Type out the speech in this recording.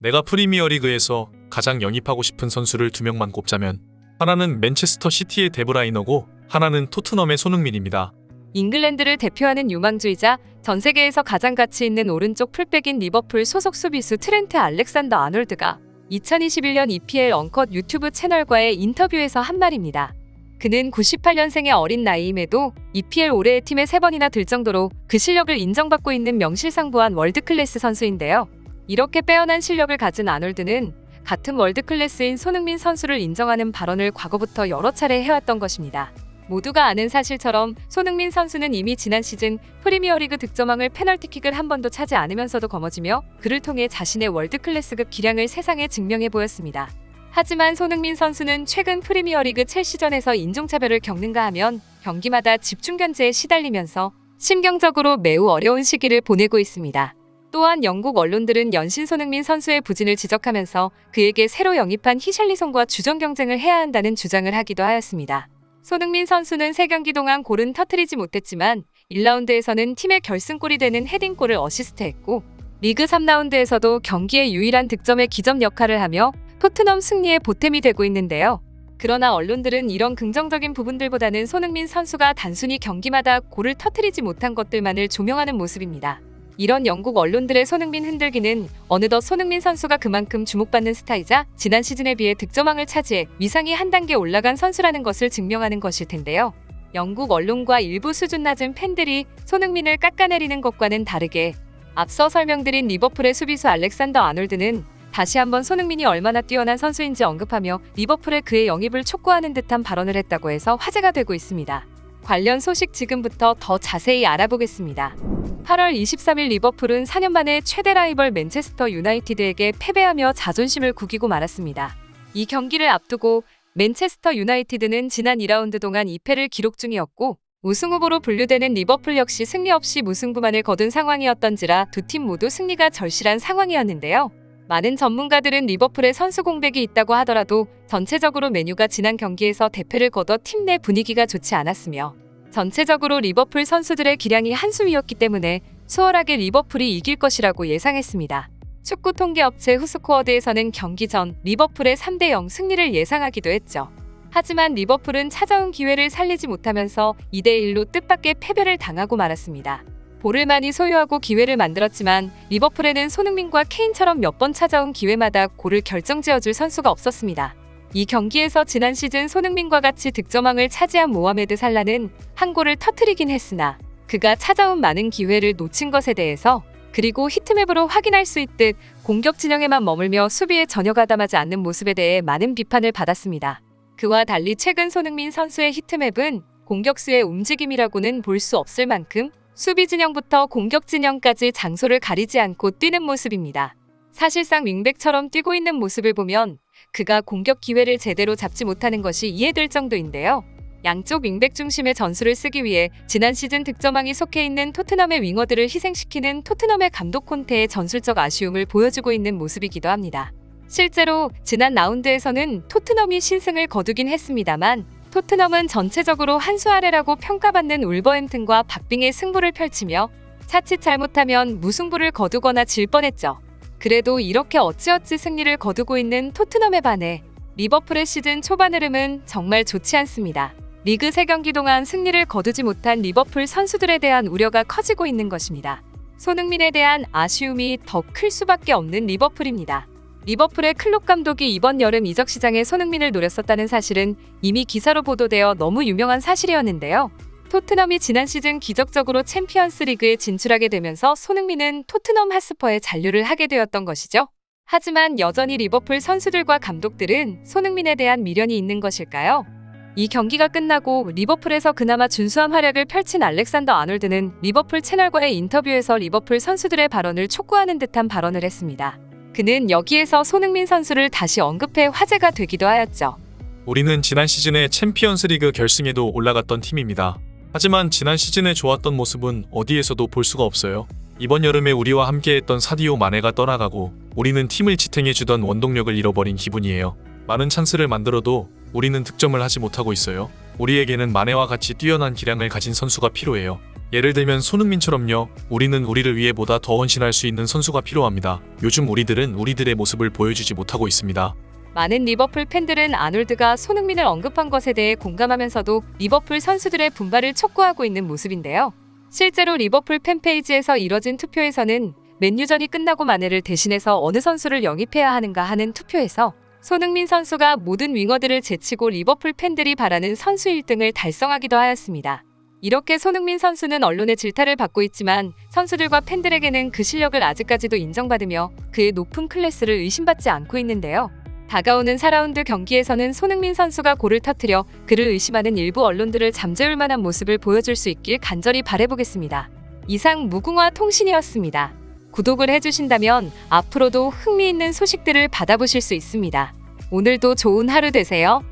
내가 프리미어리그에서 가장 영입하고 싶은 선수를 두 명만 꼽자면 하나는 맨체스터 시티의 데브라이너고 하나는 토트넘의 손흥민입니다. 잉글랜드를 대표하는 유망주이자 전 세계에서 가장 가치 있는 오른쪽 풀백인 리버풀 소속 수비수 트렌트 알렉산더 아놀드가 2021년 EPL 언컷 유튜브 채널과의 인터뷰에서 한 말입니다. 그는 98년생의 어린 나이임에도 EPL 올해의 팀에 3번이나 들 정도로 그 실력을 인정받고 있는 명실상부한 월드클래스 선수인데요. 이렇게 빼어난 실력을 가진 아놀드는 같은 월드클래스인 손흥민 선수를 인정하는 발언을 과거부터 여러 차례 해왔던 것입니다. 모두가 아는 사실처럼 손흥민 선수는 이미 지난 시즌 프리미어리그 득점왕을 페널티킥을 한 번도 차지 않으면서도 거머쥐며 그를 통해 자신의 월드클래스급 기량을 세상에 증명해 보였습니다. 하지만 손흥민 선수는 최근 프리미어리그 첼시전에서 인종차별을 겪는가 하면 경기마다 집중 견제에 시달리면서 심경적으로 매우 어려운 시기를 보내고 있습니다. 또한 영국 언론들은 연신 손흥민 선수의 부진을 지적하면서 그에게 새로 영입한 히샬리송과 주전 경쟁을 해야 한다는 주장을 하기도 하였습니다. 손흥민 선수는 3경기 동안 골은 터뜨리지 못했지만 1라운드에서는 팀의 결승골이 되는 헤딩골을 어시스트했고 리그 3라운드에서도 경기의 유일한 득점의 기점 역할을 하며 토트넘 승리의 보탬이 되고 있는데요. 그러나 언론들은 이런 긍정적인 부분들보다는 손흥민 선수가 단순히 경기마다 골을 터뜨리지 못한 것들만을 조명하는 모습입니다. 이런 영국 언론들의 손흥민 흔들기는 어느덧 손흥민 선수가 그만큼 주목받는 스타이자 지난 시즌에 비해 득점왕을 차지해 위상이 한 단계 올라간 선수라는 것을 증명하는 것일 텐데요. 영국 언론과 일부 수준 낮은 팬들이 손흥민을 깎아내리는 것과는 다르게 앞서 설명드린 리버풀의 수비수 알렉산더 아놀드는 다시 한번 손흥민이 얼마나 뛰어난 선수인지 언급하며 리버풀에 그의 영입을 촉구하는 듯한 발언을 했다고 해서 화제가 되고 있습니다. 관련 소식 지금부터 더 자세히 알아보겠습니다. 8월 23일 리버풀은 4년 만에 최대 라이벌 맨체스터 유나이티드에게 패배하며 자존심을 구기고 말았습니다. 이 경기를 앞두고 맨체스터 유나이티드는 지난 2라운드 동안 2패를 기록 중이었고 우승 후보로 분류되는 리버풀 역시 승리 없이 무승부만을 거둔 상황이었던지라 두 팀 모두 승리가 절실한 상황이었는데요. 많은 전문가들은 리버풀의 선수 공백이 있다고 하더라도 전체적으로 메뉴가 지난 경기에서 대패를 거둬 팀 내 분위기가 좋지 않았으며 전체적으로 리버풀 선수들의 기량이 한수 위였기 때문에 수월하게 리버풀이 이길 것이라고 예상했습니다. 축구 통계업체 후스코어드에서는 경기 전 리버풀의 3대0 승리를 예상하기도 했죠. 하지만 리버풀은 찾아온 기회를 살리지 못하면서 2대1로 뜻밖의 패배를 당하고 말았습니다. 볼을 많이 소유하고 기회를 만들었지만 리버풀에는 손흥민과 케인처럼 몇 번 찾아온 기회마다 골을 결정지어줄 선수가 없었습니다. 이 경기에서 지난 시즌 손흥민과 같이 득점왕을 차지한 모하메드 살라는 한 골을 터뜨리긴 했으나 그가 찾아온 많은 기회를 놓친 것에 대해서 그리고 히트맵으로 확인할 수 있듯 공격 진영에만 머물며 수비에 전혀 가담하지 않는 모습에 대해 많은 비판을 받았습니다. 그와 달리 최근 손흥민 선수의 히트맵은 공격수의 움직임이라고는 볼 수 없을 만큼 수비 진영부터 공격 진영까지 장소를 가리지 않고 뛰는 모습입니다. 사실상 윙백처럼 뛰고 있는 모습을 보면 그가 공격 기회를 제대로 잡지 못하는 것이 이해될 정도인데요. 양쪽 윙백 중심의 전술을 쓰기 위해 지난 시즌 득점왕이 속해 있는 토트넘의 윙어들을 희생시키는 토트넘의 감독 콘테의 전술적 아쉬움을 보여주고 있는 모습이기도 합니다. 실제로 지난 라운드에서는 토트넘이 신승을 거두긴 했습니다만 토트넘은 전체적으로 한 수 아래라고 평가받는 울버햄튼과 박빙의 승부를 펼치며 자칫 잘못하면 무승부를 거두거나 질 뻔했죠. 그래도 이렇게 어찌어찌 승리를 거두고 있는 토트넘에 반해 리버풀의 시즌 초반 흐름은 정말 좋지 않습니다. 리그 3경기 동안 승리를 거두지 못한 리버풀 선수들에 대한 우려가 커지고 있는 것입니다. 손흥민에 대한 아쉬움이 더 클 수밖에 없는 리버풀입니다. 리버풀의 클롭 감독이 이번 여름 이적 시장에 손흥민을 노렸었다는 사실은 이미 기사로 보도되어 너무 유명한 사실이었는데요. 토트넘이 지난 시즌 기적적으로 챔피언스 리그에 진출하게 되면서 손흥민은 토트넘 핫스퍼에 잔류를 하게 되었던 것이죠. 하지만 여전히 리버풀 선수들과 감독들은 손흥민에 대한 미련이 있는 것일까요? 이 경기가 끝나고 리버풀에서 그나마 준수한 활약을 펼친 알렉산더 아놀드는 리버풀 채널과의 인터뷰에서 리버풀 선수들의 발언을 촉구하는 듯한 발언을 했습니다. 그는 여기에서 손흥민 선수를 다시 언급해 화제가 되기도 하였죠. 우리는 지난 시즌에 챔피언스리그 결승에도 올라갔던 팀입니다. 하지만 지난 시즌에 좋았던 모습은 어디에서도 볼 수가 없어요. 이번 여름에 우리와 함께했던 사디오 마네가 떠나가고 우리는 팀을 지탱해주던 원동력을 잃어버린 기분이에요. 많은 찬스를 만들어도 우리는 득점을 하지 못하고 있어요. 우리에게는 마네와 같이 뛰어난 기량을 가진 선수가 필요해요. 예를 들면 손흥민처럼요. 우리는 우리를 위해 보다 더 헌신할 수 있는 선수가 필요합니다. 요즘 우리들은 우리들의 모습을 보여주지 못하고 있습니다. 많은 리버풀 팬들은 아놀드가 손흥민을 언급한 것에 대해 공감하면서도 리버풀 선수들의 분발을 촉구하고 있는 모습인데요. 실제로 리버풀 팬페이지에서 이뤄진 투표에서는 맨유전이 끝나고 마네를 대신해서 어느 선수를 영입해야 하는가 하는 투표에서 손흥민 선수가 모든 윙어들을 제치고 리버풀 팬들이 바라는 선수 1등을 달성하기도 하였습니다. 이렇게 손흥민 선수는 언론의 질타를 받고 있지만 선수들과 팬들에게는 그 실력을 아직까지도 인정받으며 그의 높은 클래스를 의심받지 않고 있는데요. 다가오는 4라운드 경기에서는 손흥민 선수가 골을 터뜨려 그를 의심하는 일부 언론들을 잠재울 만한 모습을 보여줄 수 있길 간절히 바라보겠습니다. 이상 무궁화 통신이었습니다. 구독을 해주신다면 앞으로도 흥미있는 소식들을 받아보실 수 있습니다. 오늘도 좋은 하루 되세요.